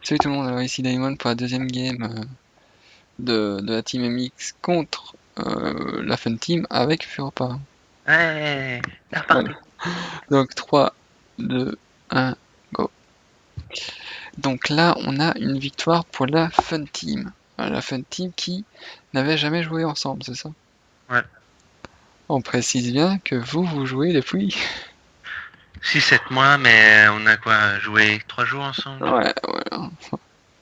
Salut tout le monde, alors ici Daimon pour la deuxième game de la team MX contre la Fun Team avec Furopa. Ouais, c'est Voilà. reparti. Donc 3, 2, 1, go. Donc là on a une victoire pour la Fun Team. La Fun Team qui n'avait jamais joué ensemble, c'est ça? Ouais. On précise bien que vous jouez depuis... 6-7 mois, mais on a quoi joué 3 jours ensemble? Ouais, voilà.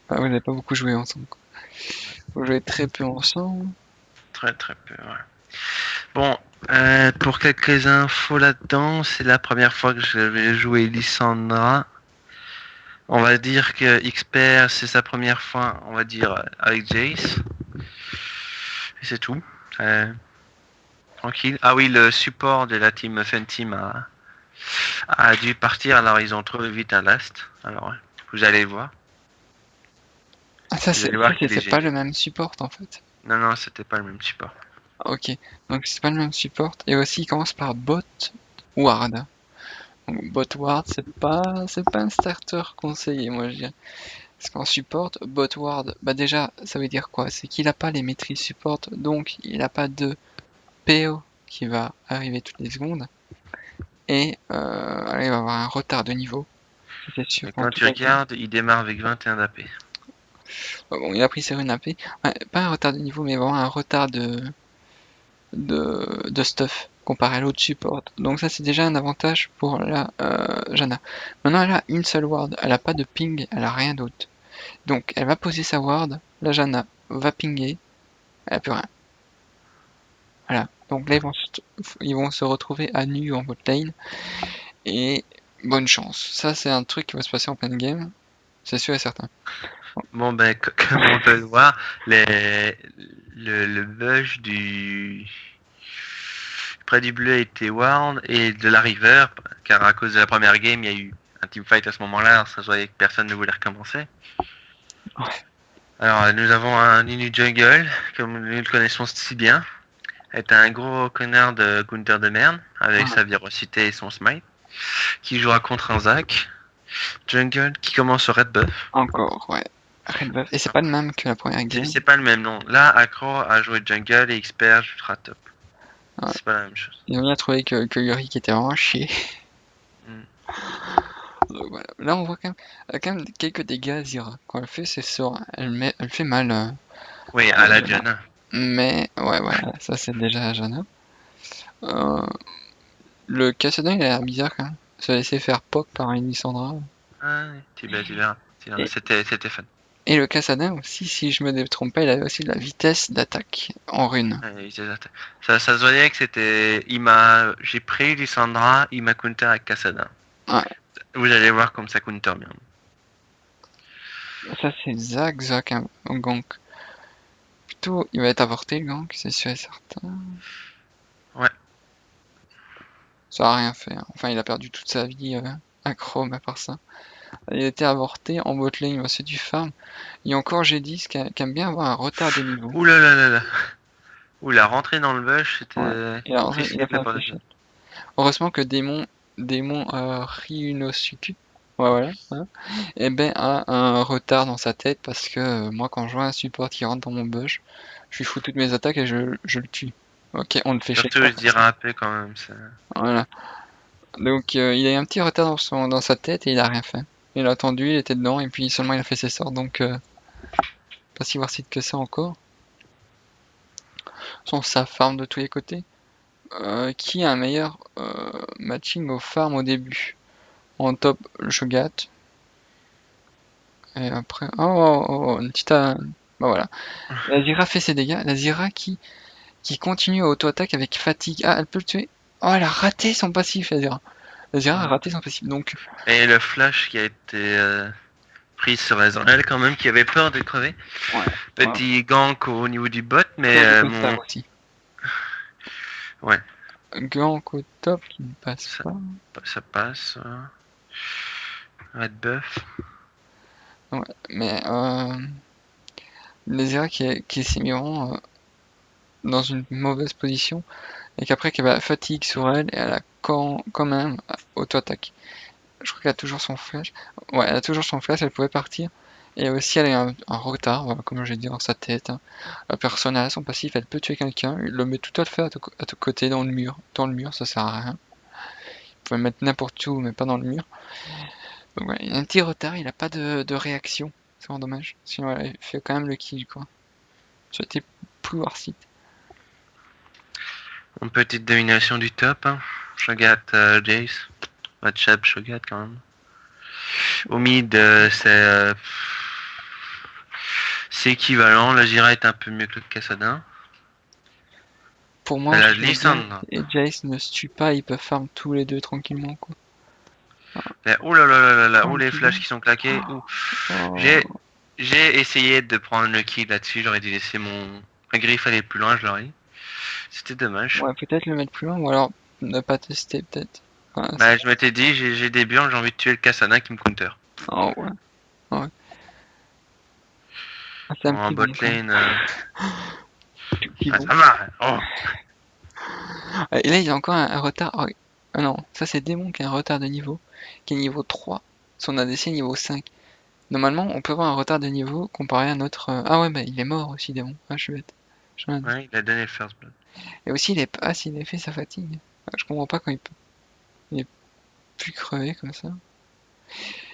Ah, vous n'avez pas beaucoup joué ensemble, quoi. Vous jouez très peu ensemble. Très très peu, ouais. Bon, pour quelques infos là-dedans, c'est la première fois que je vais jouer Lissandra. On va dire que Xper, c'est sa première fois, on va dire, avec Jace. Et c'est tout. Tranquille. Ah oui, le support de la team Fun Team a dû partir, alors ils ont trouvé vite un last. Alors, vous allez voir. Ah ça Vous allez voir qu'il est c'est pas le génial. même support en fait. Non, non, c'était pas le même support. Ok, donc c'est pas le même support. Et aussi il commence par bot ward. Donc bot ward c'est pas un starter conseillé moi je dirais. Parce qu'en support, bot ward, bah déjà ça veut dire quoi? C'est qu'il a pas les maîtrises support, donc il a pas de PO qui va arriver toutes les secondes. Et il va avoir un retard de niveau, c'est sûr, Et pendant quand toute tu la game. regardes, il démarre avec 21 d'AP. Bon, il a pris ses runes AP. Ouais, pas un retard de niveau, mais vraiment un retard de stuff comparé à l'autre support. Donc ça c'est déjà un avantage pour la Janna. Maintenant elle a une seule ward, elle a pas de ping, elle a rien d'autre. Donc elle va poser sa ward, la Janna va pinguer, elle a plus rien. Voilà. Donc là ils vont se retrouver à nu en bot lane et bonne chance. Ça c'est un truc qui va se passer en pleine game, c'est sûr et certain. Bon, ben, comme on peut le voir, le bush près du bleu était Ward et de la River, car à cause de la première game, il y a eu un teamfight à ce moment-là, ça se voyait que personne ne voulait recommencer. Ouais. Alors, nous avons un Ninu Jungle, comme nous le connaissons si bien, est un gros connard de Gunther de merde, avec Ouais. sa véracité et son smite, qui jouera contre un Zac. Jungle qui commence au red buff. Encore, ouais. Red buff. Et c'est pas le même que la première game. C'est pas le même nom. Là, Accro a joué jungle et Expert jouera top. Ouais. C'est pas la même chose. Ils ont bien trouvé que Yorick était vraiment chier. Mm. Donc voilà. Là, on voit quand même quelques dégâts Zyra. Quand elle fait ses sorts, elle fait mal. Oui, à la Jana. Mais, ouais, voilà, ça c'est déjà Jana. Euh, le Cassadin, il a l'air bizarre quand même. Se laisser faire poke par une Lissandra. Ah, oui, tu verras. Et, C'était fun. et le Cassadin aussi, si je me trompe pas, il avait aussi de la vitesse d'attaque en rune. Ouais, ça se voyait que c'était. J'ai pris Lissandra, il m'a counter avec Kassadin. Ouais, Vous allez voir comme ça counter bien. ça c'est Zach, hein, en gank. Plutôt, il va être avorté le gank, c'est sûr et certain. Ouais. Ça a rien fait, hein. Enfin, il a perdu toute sa vie à Chrome à part ça. Il a été avorté en bot lane, bah, c'est du farm. Et encore G10 qui aime bien avoir un retard de niveau. Ouh là là là là. Ouh, la rentrée dans le bush, Ouais. c'était Il a risqué de fait la un part de fléchette. Heureusement que Démon Ryunosuke, ouais, voilà, hein, eh ben, a un retard dans sa tête parce que moi quand je vois un support qui rentre dans mon bush, je lui fous toutes mes attaques et je le tue. Ok, on ne fait Surtout, pas je pour ça. dirais un peu quand même. Ça. Voilà. Donc il a eu un petit retard dans sa tête et il a rien fait. Il a attendu, il était dedans et puis seulement il a fait ses sorts. Donc pas si worth it que ça encore. Sans sa farm de tous les côtés. Qui a un meilleur matching au farm au début? En top, le Shogat. Et après. Une petite. Bah voilà. La Zyra fait ses dégâts. La Zyra qui continue à auto-attaque avec fatigue. Ah, elle peut le tuer. Oh, elle a raté son passif, la Zyra. La Zyra a Mm. raté son passif. Donc, Et le flash qui a été pris sur elle quand même, qui avait peur de crever. ouais. Ouais. Petit gank au niveau du bot, mais Dans du costard aussi. ouais, Gank au top qui ne passe ça, pas. ça passe. Red buff. Ouais. Mais la Zyra qui s'est mis vraiment dans une mauvaise position. Et qu'après qu'elle a fatigue sur elle, et elle a quand même auto-attaque. Je crois qu'elle a toujours son flash. Ouais, elle a toujours son flash, elle pouvait partir. Et aussi, elle a un retard, voilà, comme j'ai dit, dans sa tête, hein. La personne, elle a son passif, elle peut tuer quelqu'un, il le met tout à fait à ton côté dans le mur. Dans le mur, ça sert à rien. Vous pouvez le mettre n'importe où, mais pas dans le mur. Donc voilà, il a un petit retard, il a pas de réaction. C'est vraiment dommage. Sinon, voilà, il fait quand même le kill, quoi. Ça a été plus Warseed. Une petite domination du top. Hein. Shogat, Jace. Matchup Shogat quand même. Au mid, c'est équivalent. La Jira est un peu mieux que le Kassadin. Pour moi, La Shogat Lissandra. et Jace ne se tuent pas, ils peuvent farm tous les deux tranquillement, quoi. Oh là là là là là. Oh, Oh les flashs qui sont claqués. oh. J'ai essayé de prendre le kill là-dessus. J'aurais dû laisser ma griffe aller plus loin, je l'aurais. C'était dommage. Ouais, peut-être le mettre plus loin, ou alors ne pas tester, peut-être. Enfin, Bah, je m'étais dit, j'ai des burns, j'ai envie de tuer le Kassadin qui me counter. oh, ouais. Ouais. Ah, c'est un En petit bot bon, quand même. lane. Petit bon. Ça va. Oh. Et là, il a encore un retard. Oh, ah non, ça c'est Démon qui a un retard de niveau, qui est niveau 3. Son ADC est niveau 5. Normalement, on peut avoir un retard de niveau comparé à notre. Ah ouais, bah il est mort aussi, Démon. Ah, je suis bête. Ouais, il a donné le first blood. Et aussi, il est pas s'il a fait sa fatigue. Ah, je comprends pas quand il est plus crevé comme ça.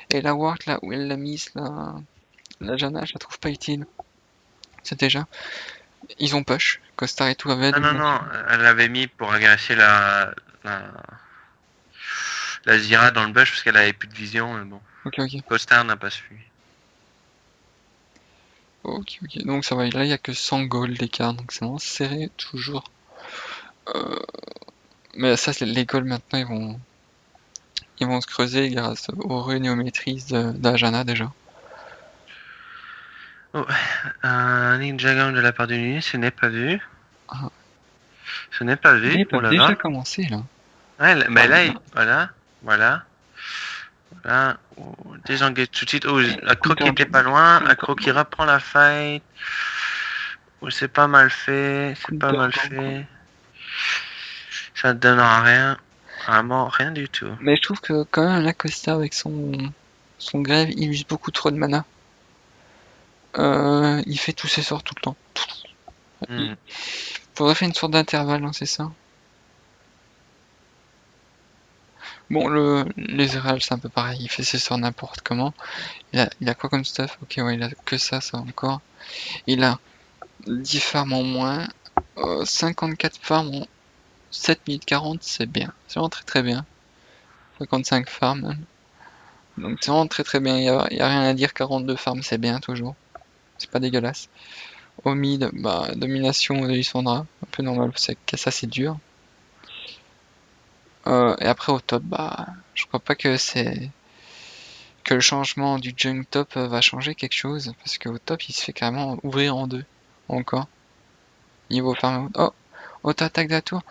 Et la ward là où elle l'a mise, la Janna, je la trouve pas utile. C'est déjà. Ils ont push. Costar et tout avaient Non, non, non, domination. elle l'avait mis pour agacer la, la Zira dans le bush parce qu'elle avait plus de vision, mais bon. Ok, ok. Costar n'a pas suivi. Ok, ok. Donc ça va. Là, il y a que 100 gold d'écart. Donc c'est vraiment serré toujours. Euh, Mais ça, les goals maintenant, ils vont se creuser grâce aux runes et aux maîtrises d'Ajana déjà. Oh, un Ninja Gun de la part du Nini, ce n'est pas vu. Ah, Ce n'est pas ils vu. Oh peuvent là déjà là. commencer là. Ouais, mais là, Ah, voilà, voilà. Voilà. Oh, désengage tout de suite. Oh, Accro qui counter était pas jump. loin. Counter, Accro qui reprend la fight. Oh, c'est pas mal fait. C'est pas counter mal gank, quoi. fait. Ça ne donnera rien. Vraiment rien du tout. Mais je trouve que quand même Lacosta avec son grève, il use beaucoup trop de mana. Il fait tous ses sorts tout le temps. Il faudrait faire une sorte d'intervalle, hein, c'est ça. Bon, les Ezreal, c'est un peu pareil, il fait ses sorts n'importe comment. Il a quoi comme stuff? Ok, ouais, il a que ça encore. Il a 10 farms en moins, 54 farms en 7 minutes 40, c'est bien. C'est vraiment très très bien. 55 farms même. Donc c'est vraiment très très bien. Il y a rien à dire, 42 farms c'est bien toujours. C'est pas dégueulasse. Au mid, bah, domination de Lissandra. Un peu normal, c'est que ça c'est dur. Et après au top, bah, je crois pas que le changement du junk top va changer quelque chose. Parce qu'au top, il se fait carrément ouvrir en deux. Encore. Niveau farm. Oh! Auto-attaque de la tour.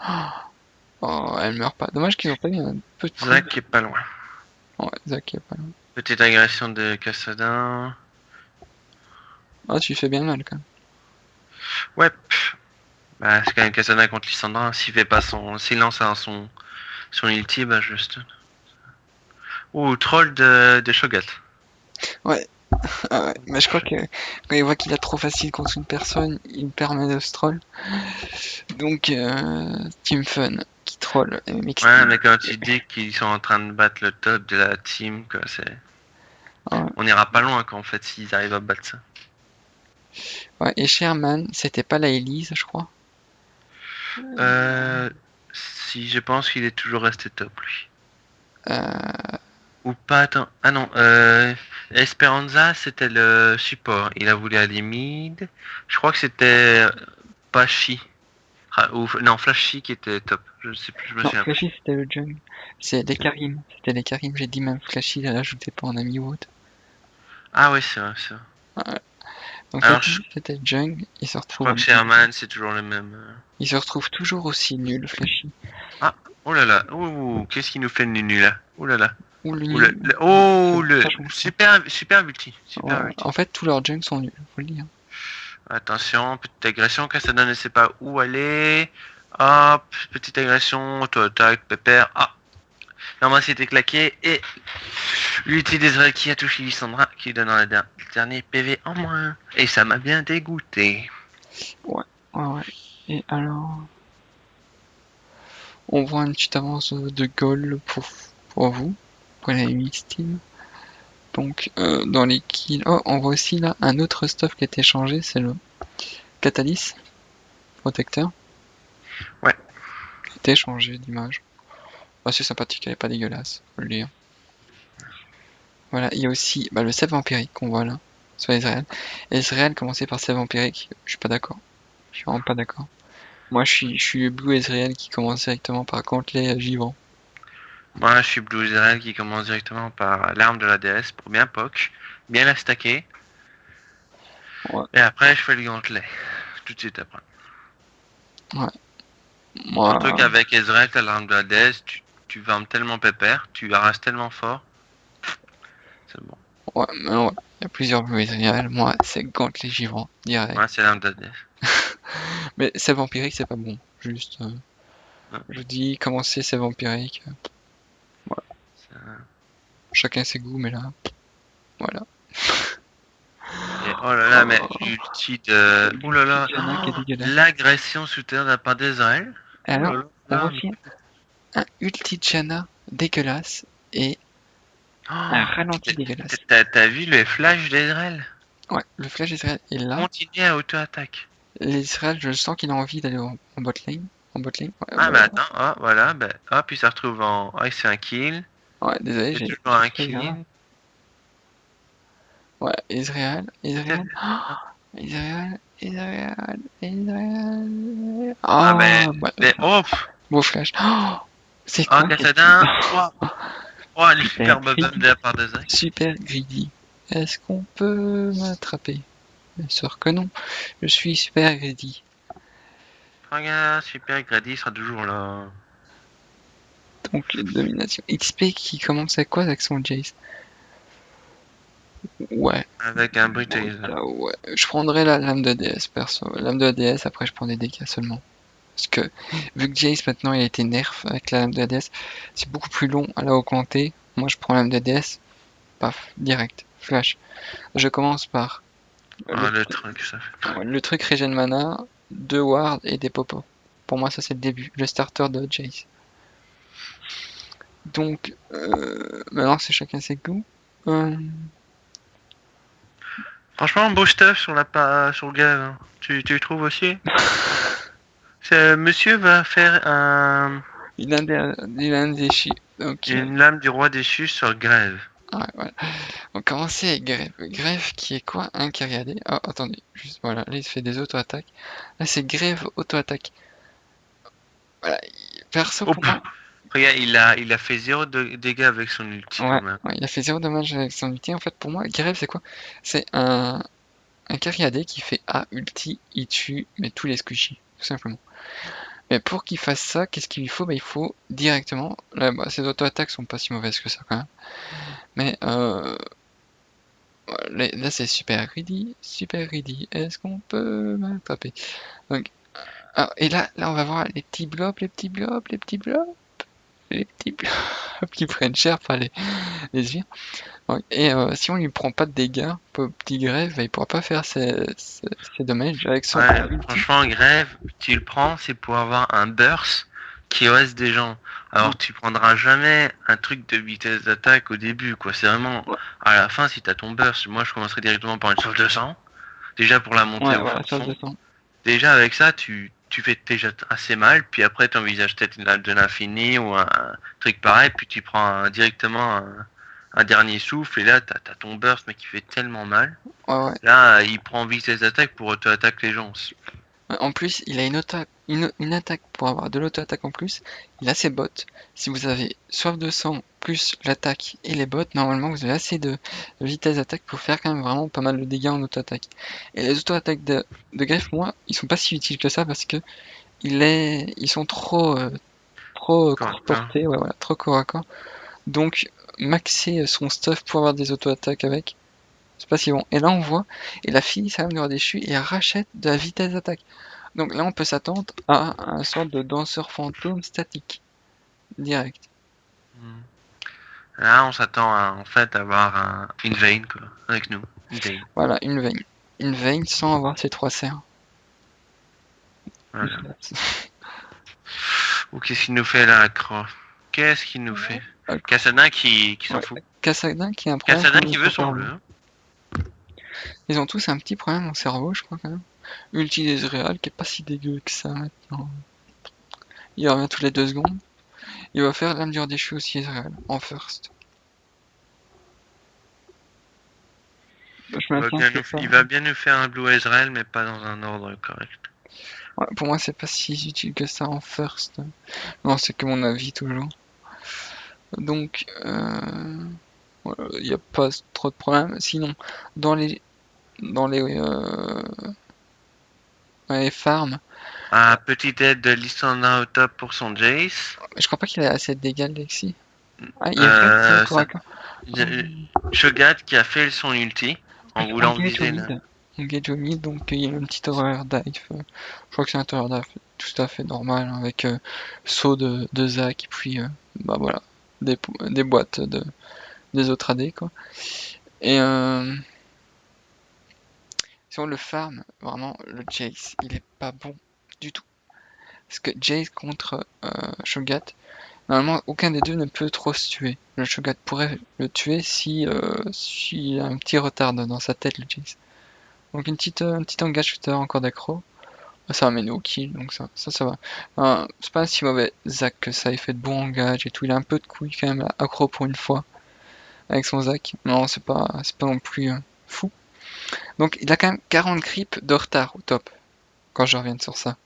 Oh, elle meurt pas. Dommage qu'ils ont pas mis un petit. Zach qui est pas loin. Ouais, Zach est pas loin. Petite agression de Cassadin. Ah, tu fais bien mal quand même. Ouais. Bah, c'est quand même Cassadin contre Lissandra. S'il fait pas s'il lance son ulti, bah juste. Ouh, troll de Shogat. Ouais, ah ouais. Mais je crois que quand il voit qu'il a trop facile contre une personne, il me permet de troll. Donc, Team Fun qui troll MXT. Ouais, mais quand tu dis qu'ils sont en train de battre le top de la team, quoi, c'est. Ouais. On ira pas loin, quoi, en fait, s'ils arrivent à battre ça. Ouais, et Sherman, c'était pas la Elise, je crois. Si, je pense qu'il est toujours resté top, lui. Euh, Ou pas, attends. Ah non, Esperanza, c'était le support. Il a voulu aller mid. Je crois que c'était Pachi. Non, Flashy qui était top. Je sais plus, je me Non, souviens plus. Flashy c'était le jungle. C'est les Karim. C'était les Karim, j'ai dit même Flashy, il a ajouté pas en ami ou autre. Ah oui, c'est vrai, c'est vrai. Ouais. Donc Alors, Flashy c'était le jungle, il se je retrouve crois que chez Herman, c'est toujours le même. il se retrouve toujours aussi nul, Flashy. Ah, oh là là. Ouh, qu'est-ce qu'il nous fait le nunu là? Oh là là. Ou le Ouh, nul. oh, Ça le change pas. super multi. Super Ouais. multi. En fait, tous leurs jungles sont nuls, faut le dire. Attention, petite agression, Casadin ne sait pas où aller. Hop, petite agression, auto-attaque, pépère. Ah, Non, moi c'était claqué et l'ulti d'Ezreal qui a touché Lissandra qui donne le dernier PV en moins. Et ça m'a bien dégoûté. Ouais, ouais. Et alors, on voit une petite avance de goal pour vous, pour la MX Team. Donc, dans les kills... Oh, on voit aussi là un autre stuff qui a été changé, c'est le Catalyst protecteur. Ouais. Qui a été changé d'image. Ah, c'est sympathique, elle est pas dégueulasse, faut le dire. Voilà, il y a aussi le sève vampirique qu'on voit là, sur Ezreal. Ezreal commencé par sève vampirique, je suis pas d'accord. Je suis vraiment pas d'accord. Moi, je suis Blue Ezreal qui commence directement par Gantelet Givran. Moi je suis Blue Ezreal qui commence directement par l'arme de la déesse pour bien poke, bien la stacker. Ouais, Et après je fais le gantelet. Tout de suite après. ouais. Surtout Moi, qu'avec Ezreal, t'as l'arme de la déesse, tu varmes tellement pépère, tu arrases tellement fort. C'est bon. ouais, mais ouais. Il y a plusieurs Blue Ezreal. Moi, c'est Gantelet Givran, direct. Ouais, c'est l'arme de la déesse. Mais sève vampirique, c'est pas bon. Juste, Ouais, je dis commencer sève vampirique. Chacun ses goûts, mais là, voilà. Et oh là là, mais Oh, l'ulti de. Oh là l'ulti là, de Janna qui est dégueulasse. l'agression souterraine de la part d'Ezraël. Et Oh là alors, là, on voit là, aussi un ulti de Janna dégueulasse et un ralenti mais- dégueulasse. T'as vu le flash d'Ezraël? Ouais, le flash Israël est là. Continue à auto-attaque. L'Israël, je sens qu'il a envie d'aller en bot lane. En bot lane, ouais, Ah, bah, mais attends, oh, voilà, bah, oh, puis ça retrouve en. Oh, c'est un kill. ouais, désolé, C'est j'ai. toujours un C'est pas grave. kill. Ouais, Israël, Israël. Oh, Israël, Israël, Israël. Ah, Oh, bah, oh, beau flash. Oh, c'est oh, quoi cette Cassadin. Oh, oh, le super superbe bump greedy, de la part d'Ezraël. super greedy. Est-ce qu'on peut m'attraper? Bien sûr que non. Je suis super greedy. Regarde, super Grady sera toujours là. Donc, domination. XP qui commence avec quoi avec son Jace? Ouais. Avec un Bon, Brutaze. ça, ouais. Je prendrais la lame de DS perso. Lame de DS, après je prends des dégâts seulement. Parce que vu que Jace maintenant il a été nerf avec la lame de DS, c'est beaucoup plus long à la augmenter. Moi je prends la lame de DS, paf, direct, flash. Je commence par Oh, le truc, ça fait. le truc régène mana, 2 wards et des popos. Pour moi ça c'est le début, le starter de Jace. Donc maintenant c'est chacun ses goûts. Euh, Franchement, beau stuff sur sur le gars. Hein. Tu trouves aussi? Monsieur va faire il a un déchi. Donc, une lame du roi déchu sur Grève. ouais, voilà. On va commencer avec Grève. Grève qui est quoi? Un qui a regardé. Oh, attendez, juste voilà, là il se fait des auto-attaques. Là c'est Grève auto-attaque. Voilà, perso Oh, pour moi. regarde, il a fait zéro de dégâts avec son ulti Ouais, quand même. ouais, il a fait zéro dommage avec son ulti. En fait, pour moi, Grève c'est quoi? C'est un carry qui fait A ulti, il tue, mais tous les squishy, tout simplement. Mais pour qu'il fasse ça, qu'est-ce qu'il lui faut? Bah, il faut directement. Là, bah, ses auto-attaques sont pas si mauvaises que ça quand même. Mais là c'est super greedy, super greedy. Est-ce qu'on peut m'attraper? Donc, et là on va voir les petits blobs, les petits blobs, les petits blobs, les petits blobs qui prennent cher par les sbires. Donc, et si on lui prend pas de dégâts, pour petit grève, bah, il pourra pas faire ses dommages avec son Ouais, ulti. franchement, Grève, tu le prends, c'est pour avoir un burst qui OS des gens. Ouais, Alors, tu prendras jamais un truc de vitesse d'attaque au début, quoi. C'est vraiment ouais, à la fin, si t'as ton burst. Moi, je commencerai directement par une sauce de sang. Déjà pour la montée ouais, au voilà, fond ça se fond. sent. Déjà avec ça, tu fais déjà assez mal, puis après tu envisages peut-être une lame de l'infini ou un truc pareil, puis tu prends directement un dernier souffle, et là t'as ton burst mais qui fait tellement mal. Ouais, ouais. Là, il prend vite ses attaques pour auto-attaquer les gens. Ouais, en plus, il a une attaque pour avoir de l'auto-attaque en plus. Il a ses bots. Si vous avez soif de sang plus l'attaque et les bots, normalement vous avez assez de vitesse d'attaque pour faire quand même vraiment pas mal de dégâts en auto-attaque. Et les auto-attaques de greffe, moi, ils sont pas si utiles que ça parce que ils sont trop court Correct. portés, ouais, voilà, trop corps à corps. Donc, maxer son stuff pour avoir des auto-attaques avec, c'est pas si bon. Et là, on voit, et la fille, ça va me déchu et elle rachète de la vitesse d'attaque. Donc là, on peut s'attendre à un sorte de danseur fantôme statique, direct. Hmm. Là, on s'attend à, en fait, avoir une veine, quoi, avec nous. Une veine. Voilà, une veine. Une veine sans avoir ses 3 serres. Voilà. Ou qu'est-ce qu'il nous fait là, Croc? Qu'est-ce qu'il nous fait? Cassadin qui s'en Ouais. fout. Kassadin qui a un problème Cassadin quand qui ils veut sont son pas bleu. bleus. Hein. Ils ont tous un petit problème au cerveau, je crois quand même. Ulti d'Ezreal qui est pas si dégueu que ça maintenant. Il revient toutes les 2 secondes. Il va faire l'âme du déchu aussi Ezreal en first. Je maintiens que ça. Il va bien nous faire un Blue Ezreal, mais pas dans un ordre correct. Ouais, pour moi, c'est pas si utile que ça en first. Non, c'est que mon avis toujours. Donc, voilà, il n'y a pas trop de problème. Sinon, dans les dans les farms, Ah, petite aide de Lissandra au top pour son Jace. je crois pas qu'il ait assez de dégâts, Lexi. Ah, il reste Euh, corps à ça- corps. Shogat qui a fait son ulti en On voulant gage au viser mid. On gage au mid, donc il y a une petite horreur dive. Je crois que c'est un horreur dive tout à fait normal, hein, avec saut de Zac, et puis bah voilà, des boîtes des autres AD, quoi. Et si on le farm, vraiment, le Jace, il est pas bon du tout. Parce que Jace contre Shogat, normalement, aucun des deux ne peut trop se tuer. Le Shogat pourrait le tuer si il a un petit retard dans sa tête, le Jace. Donc un petit engage shooter encore d'accro. Ça va mener au kill, donc ça va. C'est pas un si mauvais Zac que ça, il fait de bons engages et tout. Il a un peu de couilles quand même, accro pour une fois, avec son Zac. Non, c'est pas non plus fou. Donc il a quand même 40 creeps de retard au top, quand je reviens sur ça.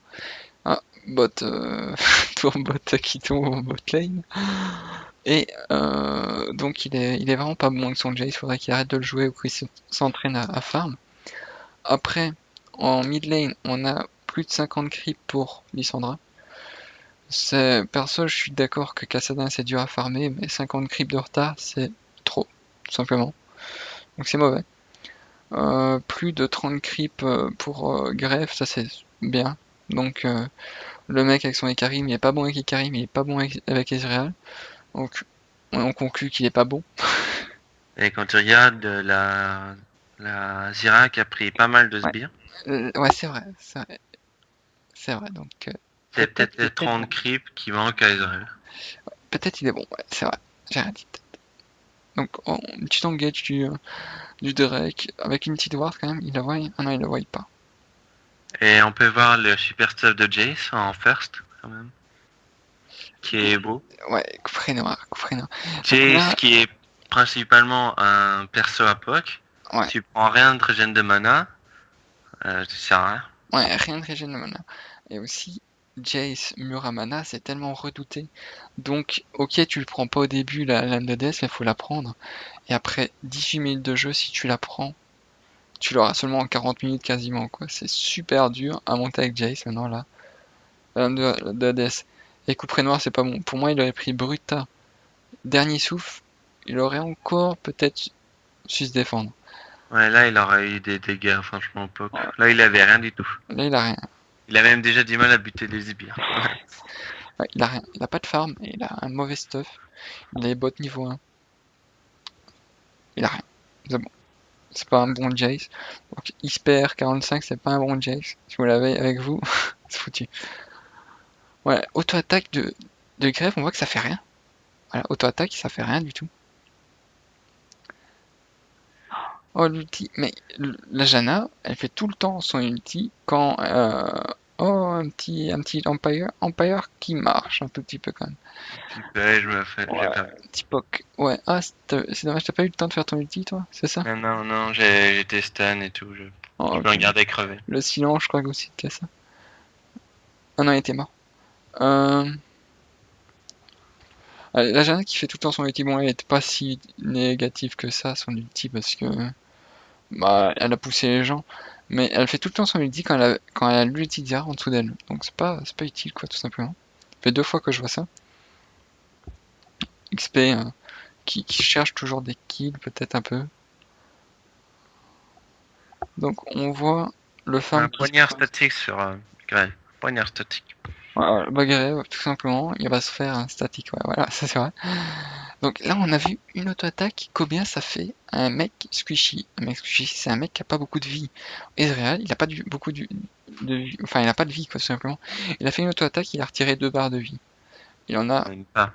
Ah, bot, tour bot qui tombe en bot lane. Et donc il est vraiment pas bon avec son Jace, il faudrait qu'il arrête de le jouer ou qu'il s'entraîne à farm. Après, en mid lane, on a plus de 50 creeps pour Lissandra. Perso, je suis d'accord que Kassadin c'est dur à farmer, mais 50 creeps de retard, c'est trop, tout simplement. Donc c'est mauvais. Plus de 30 creeps pour Grefg, ça c'est bien. Donc le mec avec son Ikarim, il est pas bon avec Ikarim, il est pas bon avec Ezreal. Donc on conclut qu'il est pas bon. Et quand tu regardes la Zira qui a pris pas mal de Ouais, sbires, ouais c'est vrai, c'est vrai, c'est vrai. Donc c'est peut-être peut-être il est les peut-être bon. 30 creeps qui manquent à Ezreal. Peut-être il est bon, ouais, c'est vrai. J'ai rien dit. Donc une petite engage du Drake avec une petite ward quand même. Il la voit? Ah non, il la voit pas. Et on peut voir le super stuff de Jace en first, quand même, qui est beau. Ouais, coffret noir, coffret noir. Donc Jace là, qui est principalement un perso à POC. ouais, Tu prends rien de régène de mana, ça sert à rien. ouais, rien de régène de mana. Et aussi, Jace Muramana, c'est tellement redouté. Donc, ok, tu le prends pas au début, la lame de death, mais faut la prendre. Et après 18 minutes de jeu, si tu la prends, tu l'auras seulement en 40 minutes quasiment, quoi. C'est super dur à monter avec Jace maintenant, là. La lame de death. Et couperet noir, c'est pas bon. Pour moi, il aurait pris Bruta. Dernier souffle, il aurait encore peut-être su se défendre. Ouais, là il aurait eu des dégâts, franchement, POC. Ouais. Là il avait rien du tout. Là, il a rien. Il a même déjà du mal à buter les sbires. Ouais, il a rien. Il a pas de farm, et il a un mauvais stuff. Il a les bots niveau 1. Il a rien. C'est bon. C'est pas un bon Jace. Donc Isper 45, c'est pas un bon Jace. Si vous l'avez avec vous, c'est foutu. Ouais, auto-attaque de Grefg, on voit que ça fait rien. Voilà, auto-attaque, ça fait rien du tout. Oh, l'ulti. Mais la Janna, elle fait tout le temps son ulti quand. Oh, un petit Empire qui marche un tout petit peu quand même. Ouais, je me fais, j'ai Ouais, pas vu. petit poke. Ouais, ah, c'est dommage, t'as pas eu le temps de faire ton ulti, toi, c'est ça? Non, non, non, j'étais stun et tout. Oh, Je me ok. regardais crever. Le silence, je crois que aussi que ça. Ah non, il était mort. Euh... La Janna qui fait tout le temps son ulti, bon, elle est pas si négative que ça, son ulti, parce que bah, elle a poussé les gens. Mais elle fait tout le temps son ulti quand elle a l'ulti d'Yara en dessous d'elle. Donc c'est pas utile, quoi, tout simplement. Ça fait 2 fois que je vois ça. XP qui cherche toujours des kills, peut-être un peu. Donc on voit le farm Un qui se poignard creuse. statique sur Grey. Poignard statique. Voilà, bah grève, tout simplement, il va se faire un statique, ouais, voilà, ça c'est vrai. Donc là, on a vu une auto-attaque, combien ça fait à un mec squishy. Un mec squishy, c'est un mec qui a pas beaucoup de vie. Ezreal, il a pas beaucoup de vie, enfin, il a pas de vie, quoi, tout simplement. Il a fait une auto-attaque, il a retiré 2 barres de vie. Il en a, Même pas.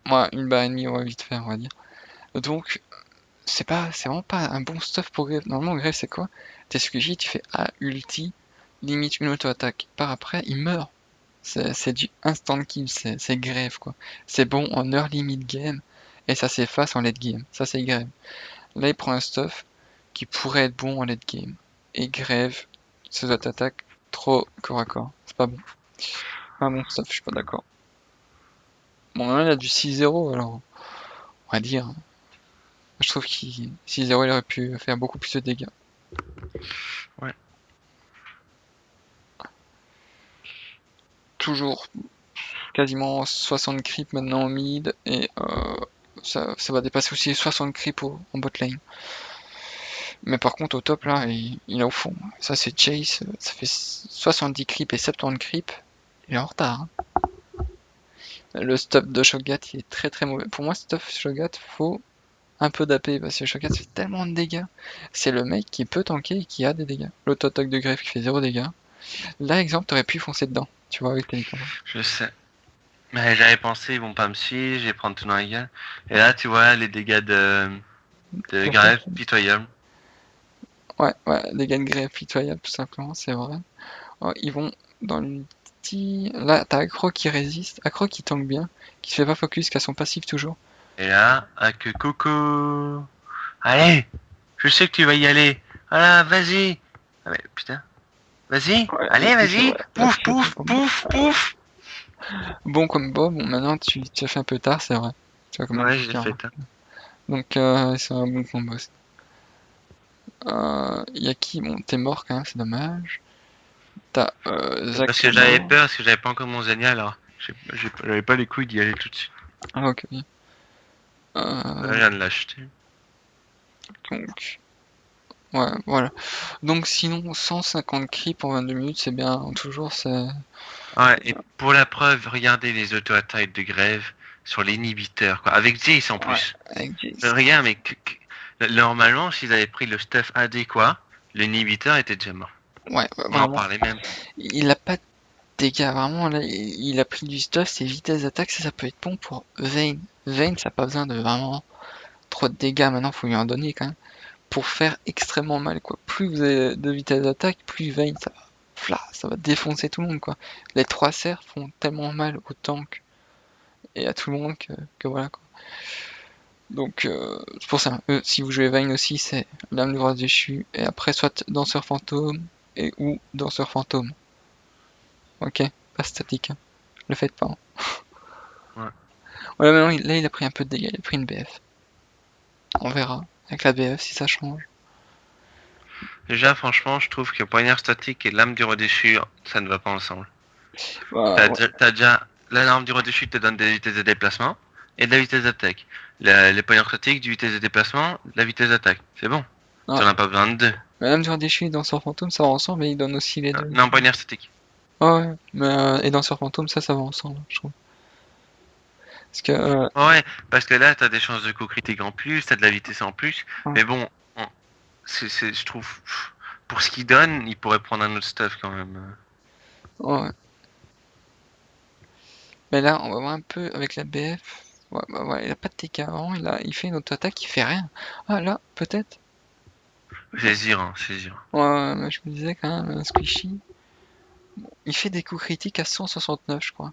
moi, une barre et demie, on va vite faire, on va dire. Donc, c'est vraiment pas un bon stuff pour Grave. Normalement, Grave, c'est quoi? T'es squishy, tu fais A, ulti, limite une auto-attaque. Par après, il meurt. C'est du instant kill, c'est Grave quoi. C'est bon en early mid game et ça s'efface en late game. Ça c'est Grave. Là il prend un stuff qui pourrait être bon en late game. Et Grave, ses auto-attaques, trop corps à corps. C'est pas bon. Pas bon stuff, je suis pas d'accord. Bon là il a du 6-0 alors on va dire. Je trouve qu'il 6-0 il aurait pu faire beaucoup plus de dégâts. Ouais. Toujours quasiment 60 creep maintenant en mid et ça va dépasser aussi les 60 creep en bot lane. Mais par contre, au top, là, il est au fond. Ça, c'est Chase. Ça fait 70 creep et 70 creep. Il est en retard. Hein. Le stuff de Shogat, il est très très mauvais. Pour moi, stuff Shogat, faut un peu d'AP parce que Shogat fait tellement de dégâts. C'est le mec qui peut tanker et qui a des dégâts. L'auto-attaque de Greffe qui fait 0 dégâts. Là, exemple, t'aurais pu foncer dedans. Tu vois, avec tes Je sais. Mais j'avais pensé, ils vont pas me suivre, je vais prendre tout dans la gueule. Et là, tu vois, les dégâts de grève, pitoyable. Ouais, ouais, dégâts de Greffe pitoyables, tout simplement, c'est vrai. Oh, ils vont dans l'ulti. Là, t'as Accro qui résiste. Accro qui tank bien. Qui se fait pas focus, qui a son passif toujours. Et là, ah que coucou. Allez, je sais que tu vas y aller. Voilà, vas-y. Ah mais putain. Vas-y, Ouais, allez, ouais, vas-y. là, Pouf, tu fais bon pouf, combo. pouf, pouf. Bon combo, bon, maintenant tu as fait un peu tard, c'est vrai. Tu vois comment Ouais, tu j'ai tiens. fait. Hein. Donc, c'est un bon combo. Y a qui? Bon, t'es mort quand même, c'est dommage. T'as Parce que j'avais Zakuma. peur, parce que j'avais pas encore mon Zania, alors j'avais pas les couilles d'y aller tout de suite. Ah, ok. Là, je Euh, viens de l'acheter. donc, ouais, voilà. Donc, sinon, 150 creeps en 22 minutes, c'est bien. Toujours, c'est. Ouais, et pour la preuve, regardez les auto-attaques de grève sur l'inhibiteur, quoi. Avec Jace en Ouais, plus. avec Jace. Regarde, mais normalement, s'ils avaient pris le stuff adéquat, l'inhibiteur était déjà mort. Ouais, On en vraiment. parlait même. Il a pas de dégâts, vraiment. Là, il a pris du stuff, ses vitesses d'attaque, ça peut être bon pour Vayne. Vayne, ça n'a pas besoin de vraiment trop de dégâts. Maintenant, faut lui en donner quand même. Pour faire extrêmement mal quoi. Plus vous avez de vitesse d'attaque, plus Vayne ça va défoncer tout le monde quoi. Les 3 cerfs font tellement mal au tank et à tout le monde que voilà quoi. Donc c'est pour ça, si vous jouez Vayne aussi c'est Lame du roi déchu et après soit danseur fantôme et ou danseur fantôme. Ok, pas statique, hein. Le faites pas. Hein. Ouais. Voilà maintenant là il a pris un peu de dégâts, il a pris une BF. On verra avec la BF si ça change. Déjà, franchement, je trouve que poignard statique et lame du roi déchu, ça ne va pas ensemble. Bah, T'as ouais. t'as déjà, la lame du roi déchu te donne des vitesses de déplacement et de la vitesse d'attaque. Les poignards statiques, du vitesse de déplacement, de la vitesse d'attaque. C'est bon. Ouais. Tu n'en as pas besoin de deux. Mais Lame du roi déchu et danseur fantôme ça va ensemble mais il donne aussi les deux. Non, poignard statique. Ouais, ouais, mais et Danseur Fantôme, ça va ensemble, je trouve. Parce que, Ouais, parce que là, t'as des chances de coup critique en plus, t'as de la vitesse en plus. ouais, Mais bon, je trouve, pour ce qu'il donne, il pourrait prendre un autre stuff quand même. ouais. Mais là, on va voir un peu avec la BF. Ouais, bah ouais, il a pas de TK avant, il fait une auto-attaque, il fait rien. Ah là, peut-être. Saisir, hein, saisir. Ouais, ouais, mais je me disais quand même, Squishy, il fait des coups critiques à 169, je crois.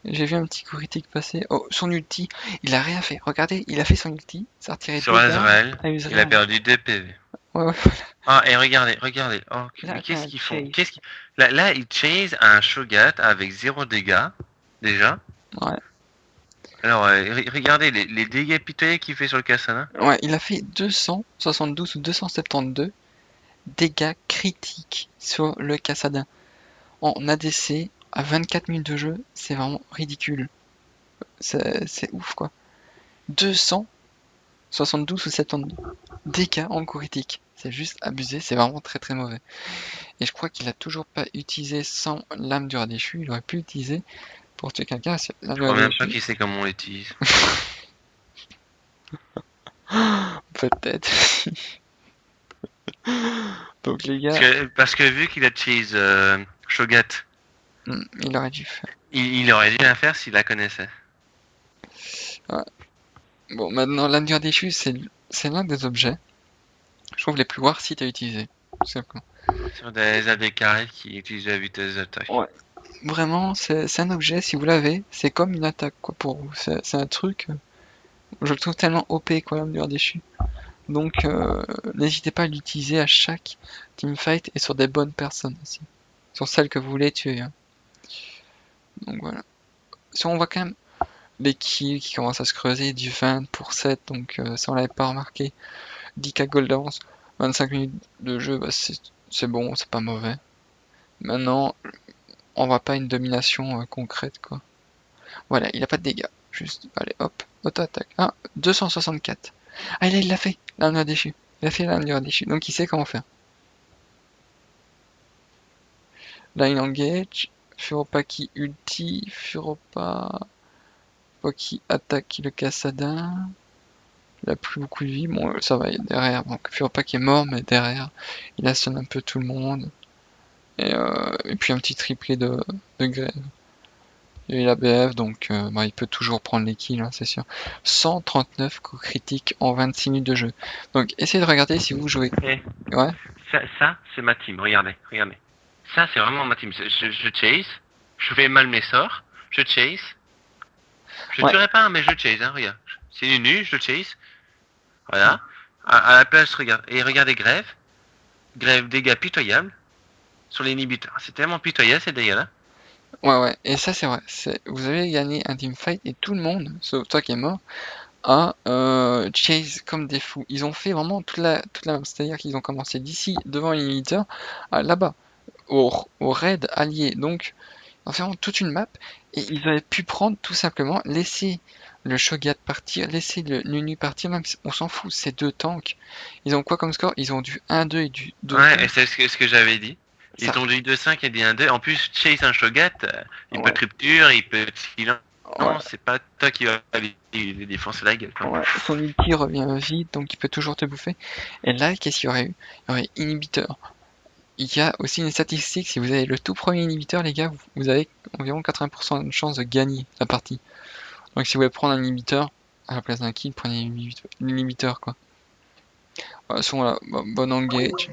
J'ai vu un petit coup critique passer. Oh, son ulti, il a rien fait. Regardez, il a fait son ulti, ça a retiré Sur 2 barres Azrael, à il a Uzreal. perdu 2 PV. Ouais, ouais, Ah, et regardez, regardez. Oh, mais là, qu'est-ce t'as qu'ils font? Chase. Là, ils chase un Shogat avec 0 dégâts, déjà. Ouais. Alors, regardez les dégâts pitoyables qu'il fait sur le Cassana. Ouais, il a fait 272 ou 272 dégâts critiques sur le Cassadin. En ADC, à 24 minutes de jeu, c'est vraiment ridicule. C'est ouf quoi. 272 ou 72 dégâts en coup critique. c'est juste abusé, c'est vraiment très très mauvais. Et je crois qu'il a toujours pas utilisé sans lame du rat déchu, il aurait pu l'utiliser pour tuer quelqu'un, c'est lame Je du rat crois même pas déchu. qu'il sait comment on l'utilise. Peut-être. Donc les Parce gars, que vu qu'il a cheese Shogat, il aurait dû faire. il aurait dû la faire s'il la connaissait. Ouais. Bon, maintenant, lame du rat déchu, c'est l'un des objets, je trouve, les plus rares sites à utiliser. Tout simplement. Sur des AD carrés qui utilisent la vitesse d'attaque. Ouais. Vraiment, c'est un objet, si vous l'avez, c'est comme une attaque, quoi, pour vous. C'est un truc, je le trouve tellement OP, quoi, lame du rat déchu. Donc, n'hésitez pas à l'utiliser à chaque teamfight et sur des bonnes personnes aussi. Sur celles que vous voulez tuer. Hein. Donc voilà. Si on voit quand même les kills qui commencent à se creuser, du 20 pour 7, donc ça on l'avait pas remarqué. 10k gold d'avance, 25 minutes de jeu, bah, c'est bon, c'est pas mauvais. Maintenant, on voit pas une domination concrète quoi. Voilà, il a pas de dégâts. Juste, allez hop, auto-attaque. Ah, 264. Ah là, il l'a fait, l'âme du déchu. Il a fait l'âme du déchu, donc il sait comment faire. Line engage, Furopa qui ulti, Furopa qui attaque le Kassadin. Il a plus beaucoup de vie, bon ça va, il est derrière. Donc Furopa qui est mort, mais derrière, il assomme un peu tout le monde. Et puis un petit triplé de grève. Il a BF, donc bah, il peut toujours prendre les kills, hein, c'est sûr. 139 coups critiques en 26 minutes de jeu. Donc essayez de regarder si vous jouez. Hey, Ouais. ça c'est ma team, regardez. Ça c'est vraiment ma team. Je chase, je fais mal mes sorts, je chase. Je Ouais. tuerai pas, mais je chase, hein, regarde. C'est nu, je chase. Voilà. À la place, regarde. Et regardez Grève. Grève dégâts pitoyables sur l'inhibiteur. C'est tellement pitoyable ces dégâts-là. Ouais, et ça c'est vrai. Vous avez gagné un teamfight et tout le monde, sauf toi qui est mort, a chase comme des fous. Ils ont fait vraiment toute la map. C'est-à-dire qu'ils ont commencé d'ici, devant l'inhibiteur, là-bas, au raid allié. Donc, en fait, vraiment toute une map. Et ils avaient pu prendre tout simplement, laisser le Shogat partir, laisser le Nunu partir, même si on s'en fout, c'est deux tanks. Ils ont quoi comme score? Ils ont du 1-2 et du 2-5. Ouais, et c'est ce que j'avais dit. Ça, Ils ont du 2-5 et du 1-2. En plus, Chase un Shogat, il peut ouais, rupture, il peut silence. ouais, Non, c'est pas toi qui va les défoncer la gueule. ouais. Son ulti revient vite, donc il peut toujours te bouffer. Et là, qu'est-ce qu'il y aurait eu? Il y aurait inhibiteur. Il y a aussi une statistique, si vous avez le tout premier inhibiteur, les gars, vous avez environ 80% de chance de gagner la partie. Donc si vous voulez prendre un inhibiteur, à la place d'un kill, prenez l'inhibiteur quoi. Voilà, bon engage.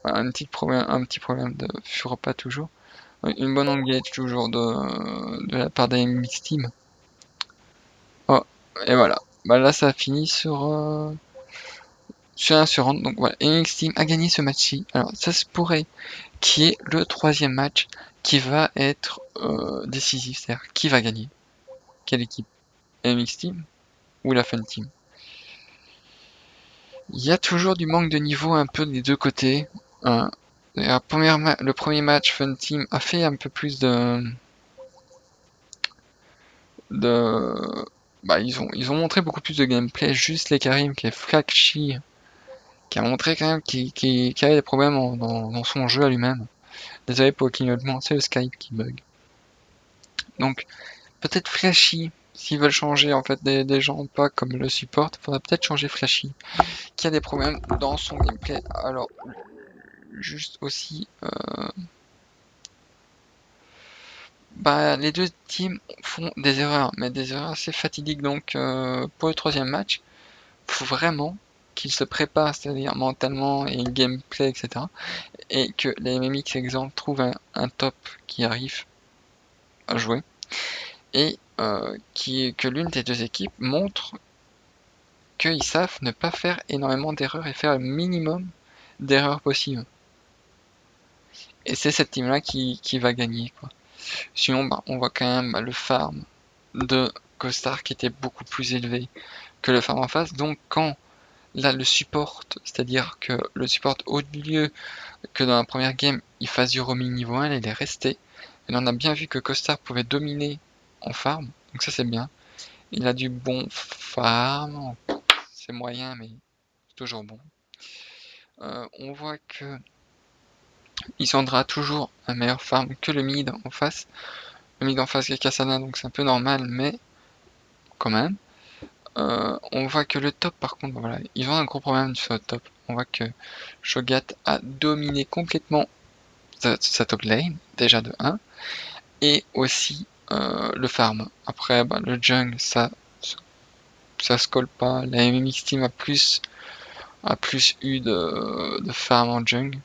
Un petit problème de Furopa toujours. Une bonne engage toujours de la part d'AMX Team. Oh, et voilà. Bah là ça a fini sur un sur Donc voilà, AMX Team a gagné ce match-ci. Alors ça se pourrait qui est le troisième match qui va être décisif. C'est-à-dire qui va gagner. Quelle équipe? MX Team ou la Fun Team? Il y a toujours du manque de niveau un peu des deux côtés. Hein. Le premier match Fun Team a fait un peu plus de bah, ils ont montré beaucoup plus de gameplay. Juste les Karim qui est Flaky qui a montré quand même qu'il avait des problèmes dans son jeu à lui-même. Désolé pour le clignotement, c'est le Skype qui bug. Donc peut-être Flashy, s'ils veulent changer en fait des gens pas comme le support, faudra peut-être changer Flashy, qui a des problèmes dans son gameplay. Alors, juste aussi, bah, les deux teams font des erreurs, mais des erreurs assez fatidiques. Donc, pour le troisième match, faut vraiment qu'ils se préparent, c'est-à-dire mentalement et gameplay, etc. Et que les MMX, exemple, trouvent un top qui arrive à jouer. Et que l'une des deux équipes montre qu'ils savent ne pas faire énormément d'erreurs et faire le minimum d'erreurs possibles. Et c'est cette team-là qui va gagner, quoi. Sinon, bah, on voit quand même le farm de Costar qui était beaucoup plus élevé que le farm en face. Donc quand là le support, c'est-à-dire que le support au lieu que dans la première game il fasse du roaming niveau 1, il est resté. Et on a bien vu que Costar pouvait dominer en farm. Donc ça c'est bien. Il a du bon farm. C'est moyen mais c'est toujours bon. On voit que Lissandra a toujours un meilleur farm que le mid en face. Le mid en face est Kassadin, donc c'est un peu normal, mais quand même. On voit que le top, par contre, voilà, ils ont un gros problème sur le top. On voit que Shogat a dominé complètement sa top lane, déjà de 1, et aussi le farm. Après, bah, le jungle, ça se colle pas. La MMX Team a plus eu de farm en jungle.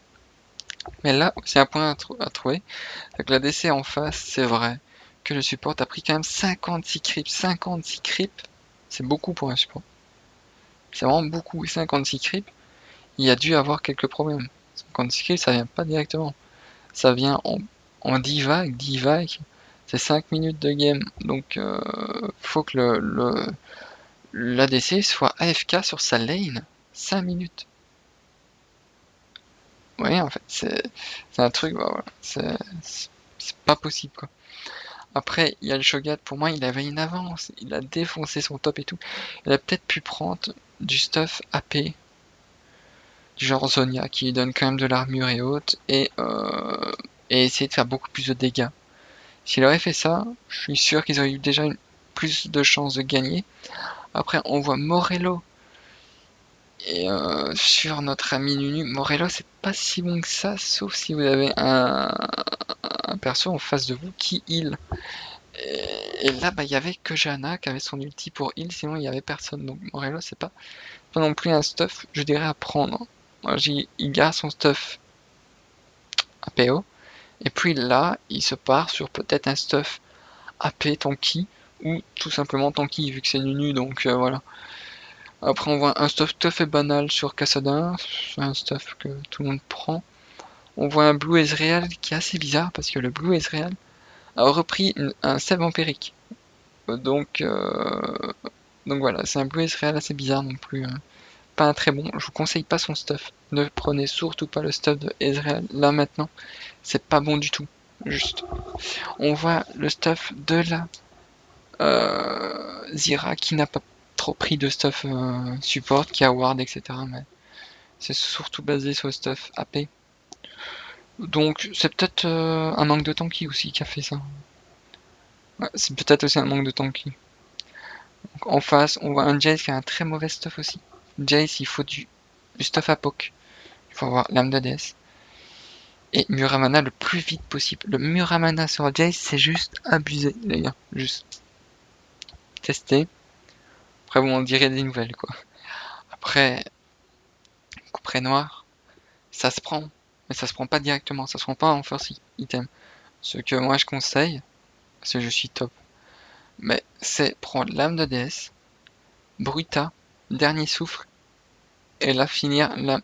Mais là, c'est un point à trouver. C'est que la DC en face, c'est vrai que le support a pris quand même 56 creeps. 56 creeps, c'est beaucoup pour un support. C'est vraiment beaucoup. 56 creeps, il y a dû avoir quelques problèmes. 56 creeps, ça vient pas directement. Ça vient en 10 vagues. 10 vagues, c'est 5 minutes de game. Donc, faut que l'ADC soit AFK sur sa lane. 5 minutes. Ouais, en fait, c'est un truc, bah, voilà, c'est pas possible, quoi. Après, il y a le Shogat, pour moi, il avait une avance, il a défoncé son top et tout. Il a peut-être pu prendre du stuff AP, du genre Zonia, qui donne quand même de l'armure et autres, et essayer de faire beaucoup plus de dégâts. S'il aurait fait ça, je suis sûr qu'ils auraient eu déjà plus de chances de gagner. Après, on voit Morello, et sur notre ami Nunu, Morello, c'est pas si bon que ça, sauf si vous avez un perso en face de vous qui heal. Et là, bah, il y avait que Janna qui avait son ulti pour heal, sinon il y avait personne. Donc Morello, c'est pas non plus un stuff, je dirais, à prendre. Moi, il garde son stuff à PO, et puis là, il se part sur peut-être un stuff AP tanky, ou tout simplement tanky, vu que c'est Nunu, donc voilà. Après, on voit un stuff tout à fait banal sur Kassadin, c'est un stuff que tout le monde prend. On voit un Blue Ezreal qui est assez bizarre, parce que le Blue Ezreal a repris un save empirique. Donc voilà, c'est un Blue Ezreal assez bizarre non plus. Pas un très bon. Je vous conseille pas son stuff. Ne prenez surtout pas le stuff de Ezreal là maintenant. C'est pas bon du tout. Juste. On voit le stuff de la Zira qui n'a pas trop pris de stuff support, qui a ward, etc. Mais c'est surtout basé sur le stuff AP. Donc c'est peut-être un manque de tanky aussi qui a fait ça. Ouais, c'est peut-être aussi un manque de tanky. Donc, en face, on voit un Jace qui a un très mauvais stuff aussi. Jace, il faut du stuff à poke. Il faut avoir l'âme de DS. Et Muramana le plus vite possible. Le Muramana sur Jace, c'est juste abusé, les gars. Juste tester. Après, vous en direz des nouvelles, quoi. Après, couperet noir, ça se prend. Mais ça se prend pas directement. Ça se prend pas en first item. Ce que moi je conseille, parce que je suis top, mais c'est prendre l'âme de DS, Bruta, dernier souffle, et là finir la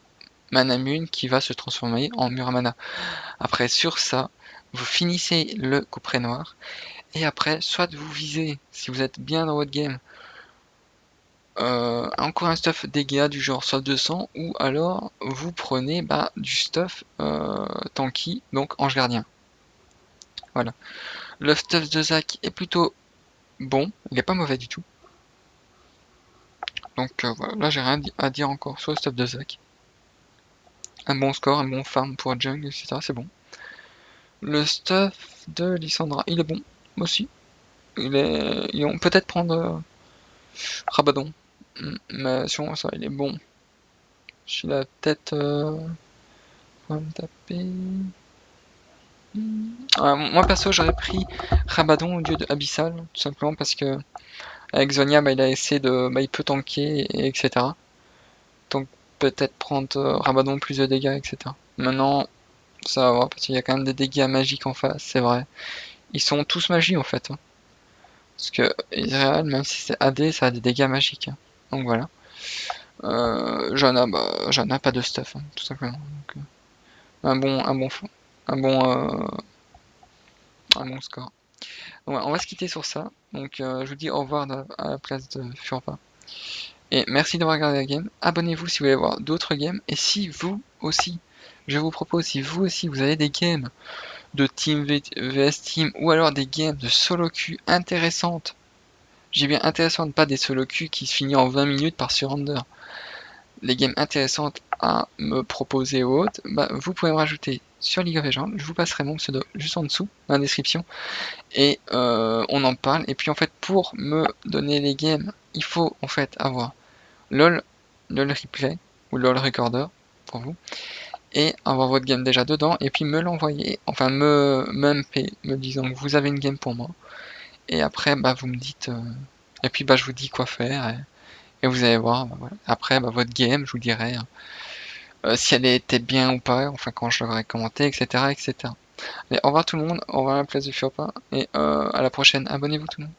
Manamune qui va se transformer en Muramana. Après, sur ça, vous finissez le couperet noir, et après, soit vous visez, si vous êtes bien dans votre game, encore un stuff dégâts du genre sauve 200, ou alors vous prenez du stuff tanky, donc ange gardien. Voilà. Le stuff de Zac est plutôt bon, il est pas mauvais du tout. Donc voilà, là j'ai rien à dire encore sur le stuff de Zac. Un bon score, un bon farm pour jungle, etc. C'est bon. Le stuff de Lissandra, il est bon aussi. Ils vont peut-être prendre Rabadon. Mais sinon, ça, il est bon. Je la tête. On va me taper. Moi perso, j'aurais pris Rabadon au lieu de Abyssal, tout simplement parce que avec Zonia, il a essayé de. Il peut tanker, etc. Donc peut-être prendre Rabadon plus de dégâts, etc. Maintenant, ça va, parce qu'il y a quand même des dégâts magiques en face, c'est vrai. Ils sont tous magie en fait. Hein. Parce que Israël, même si c'est AD, ça a des dégâts magiques. Hein. Donc voilà. Janna, pas de stuff, hein, tout simplement. Donc, un bon score. Donc, on va se quitter sur ça. Donc je vous dis au revoir à la place de Furpa. Et merci d'avoir regardé la game. Abonnez-vous si vous voulez voir d'autres games. Et si vous aussi, je vous propose, si vous aussi vous avez des games de Team vs Team ou alors des games de solo queue intéressantes. J'ai bien intéressantes, pas des solo queue qui se finissent en 20 minutes par surrender. Les games intéressantes à me proposer ou autre, bah, vous pouvez me rajouter sur League of Legends, je vous passerai mon pseudo juste en dessous, dans la description, et on en parle. Et puis en fait, pour me donner les games, il faut en fait avoir LOL Replay, ou LOL Recorder, pour vous, et avoir votre game déjà dedans, et puis me l'envoyer, enfin me MP, me disant que vous avez une game pour moi, et après bah vous me dites, et puis bah je vous dis quoi faire, et vous allez voir, bah, voilà. Après bah, votre game, je vous dirai si elle était bien ou pas, enfin quand je l'aurai commenté, etc., etc. Allez, au revoir tout le monde, au revoir la place du Furpa, et à la prochaine, abonnez-vous tout le monde.